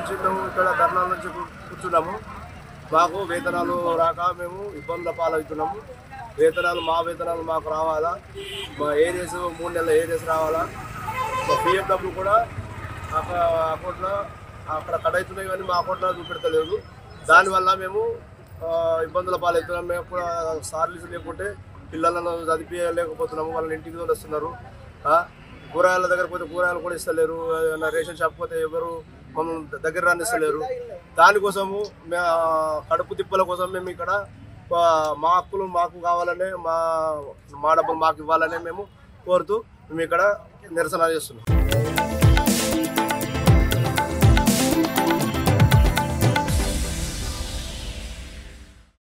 నుంచి మేము ఇక్కడ ధర్నాల నుంచి కూర్చున్నాము. మాకు వేతనాలు రాక మేము ఇబ్బందుల పాలవుతున్నాము. మా వేతనాలు మాకు రావాలా, మా ఏరియాస్ 3 నెలల ఏరియాస్ రావాలా, మా పిఎఫ్ డబ్బులు కూడా అకౌంట్లో అక్కడ కట్ అవుతున్నాయి కానీ మా అకౌంట్లో చూపెడతలేదు. దానివల్ల మేము ఇబ్బందుల పాలవుతున్నాం. మేము కూడా సార్లీస్ లేకుంటే పిల్లలను చదివించలేకపోతున్నాము. వాళ్ళని ఇంటికి వస్తున్నారు. కూరగాయల దగ్గర పోతే కూరగాయలు కూడా ఇస్తలేరు. రేషన్ షాప్ పోతే ఎవరు మమ్మల్ని దగ్గర రానిస్తలేరు. దానికోసము కడుపు తిప్పల కోసం మేము ఇక్కడ మా హక్కులు మాకు కావాలనే, మా డబ్బులు మాకు ఇవ్వాలనే మేము కోరుతూ మేము ఇక్కడ నిరసన చేస్తున్నాం.